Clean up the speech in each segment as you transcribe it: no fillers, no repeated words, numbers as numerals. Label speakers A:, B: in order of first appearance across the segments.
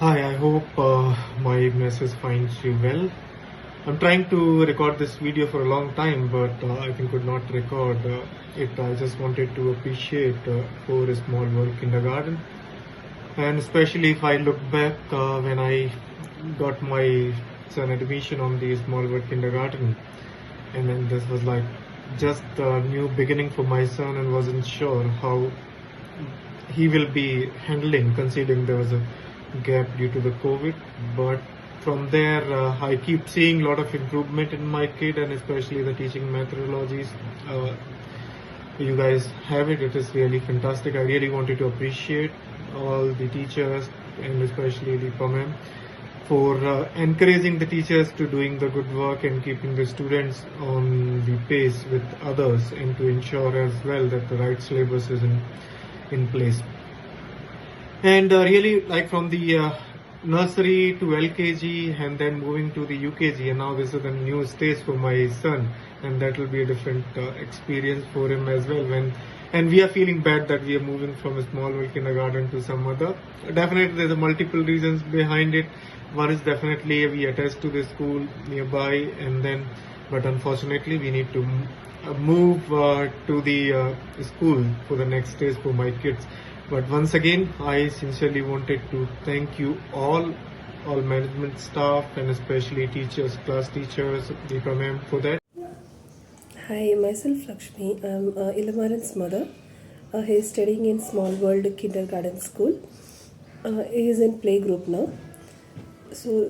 A: Hi, I hope my message finds you well. I'm trying to record this video for a long time, but I could not record it. I just wanted to appreciate for a small world kindergarten, and especially if I look back when I got my son admission on the small world kindergarten, and then this was like just a new beginning for my son, and wasn't sure how he will be handling, considering there was a gap due to the COVID. But from there, I keep seeing a lot of improvement in my kid, and especially the teaching methodologies. You guys have it. It is really fantastic. I really wanted to appreciate all the teachers and especially the ma'am for encouraging the teachers to doing the good work and keeping the students on the pace with others, and to ensure as well that the right syllabus is in place. And really, like from the nursery to LKG and then moving to the UKG, and now this is the new stage for my son, and that will be a different experience for him as well. And we are feeling bad that we are moving from a small world kindergarten to some other. Definitely, there's a multiple reasons behind it. One is definitely we attached to the school nearby, and then, but unfortunately, we need to move to the school for the next stage for my kids. But once again, I sincerely wanted to thank you all management staff, and especially teachers, class teachers, Deepa ma'am, for that.
B: Hi, myself Lakshmi. I'm Ilamaran's mother. He is studying in Small World Kindergarten School. He is in playgroup now. So,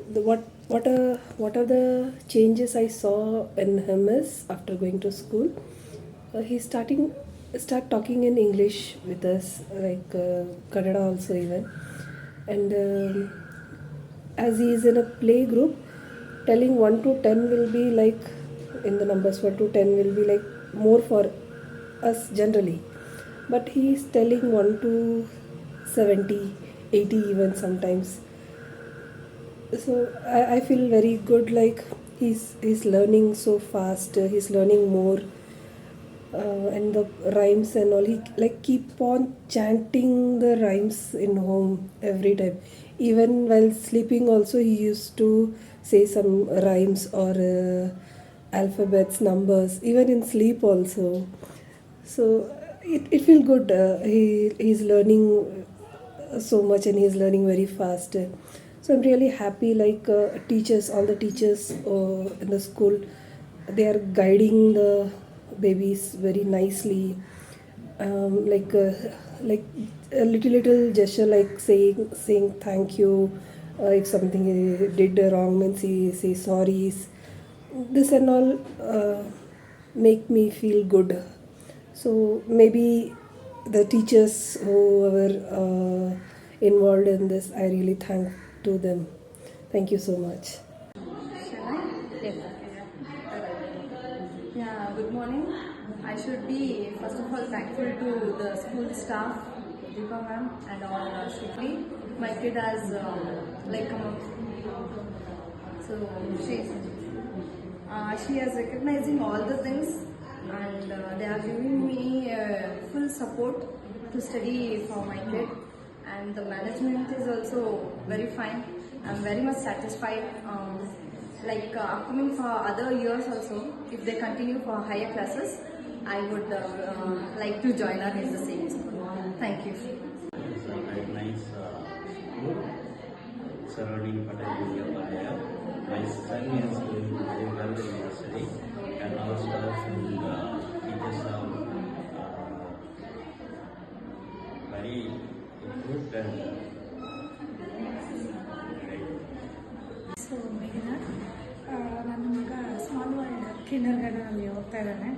B: what are the changes I saw in him is after going to school, he's start talking in English with us, like Kannada also even, and as he is in a play group, telling 1 to 10 will be like, in the numbers 1 to 10 will be like more for us generally, but he is telling 1 to 70, 80 even sometimes. So I feel very good, like he's learning so fast, he's learning more, and the rhymes and all, he like keep on chanting the rhymes in home every time. Even while sleeping also he used to say some rhymes or alphabets, numbers, even in sleep also. So it feels good, he's learning so much, and he's learning very fast. So I'm really happy, like teachers, all the teachers in the school, they are guiding the babies very nicely, like a little gesture, like saying thank you, if something he did wrong means he say sorries. This and all make me feel good. So maybe the teachers who were involved in this, I really thank to them. Thank you so much.
C: Yes. Yeah, good morning. I should be first of all thankful to the school staff, Deepa ma'am, and all strictly. My kid has like come up, so she has recognizing all the things, and they are giving me full support to study for my kid, and the management is also very fine. I'm very much satisfied. Upcoming for other years also, if they continue for higher classes, I would like to join her in the same school. Thank you.
D: It's a very nice school surrounding Patel Junior College. My son is doing very well in nursery, and our staff and teachers are very good and great.
E: So ಮೇಘನಾ, ನನ್ನ ಮಗ small world Kinder ಗಾರ್ಡನಲ್ಲಿ ಓದ್ತಾ ಇದ್ದಾನೆ.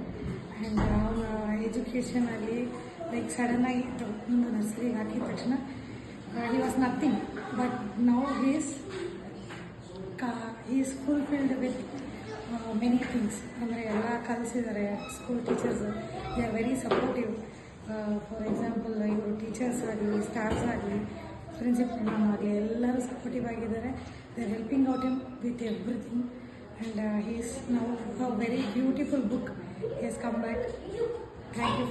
E: And ಅವನ ಎಜುಕೇಷನಲ್ಲಿ like ಸಡನ್ನಾಗಿ ಒಂದು ನರ್ಸರಿಗೆ ಹಾಕಿದ ತಕ್ಷಣ he was nothing, but now is fulfilled with many things. ಅಂದರೆ ಎಲ್ಲ ಕಲಿಸಿದ್ದಾರೆ school teachers, they are very supportive. For example, ಇವರು ಟೀಚರ್ಸ್ ಆಗಲಿ, ಸ್ಟಾಫ್ಸ್ ಆಗಲಿ, ಪ್ರಿನ್ಸಿಪಲ್ ಮ್ಯಾಮ್ ಆಗಲಿ, ಎಲ್ಲರೂ ಸಪೋರ್ಟಿವ್ ಆಗಿದ್ದಾರೆ. They are helping out him with everything. And he is now a very beautiful book. He has come back. Thank you.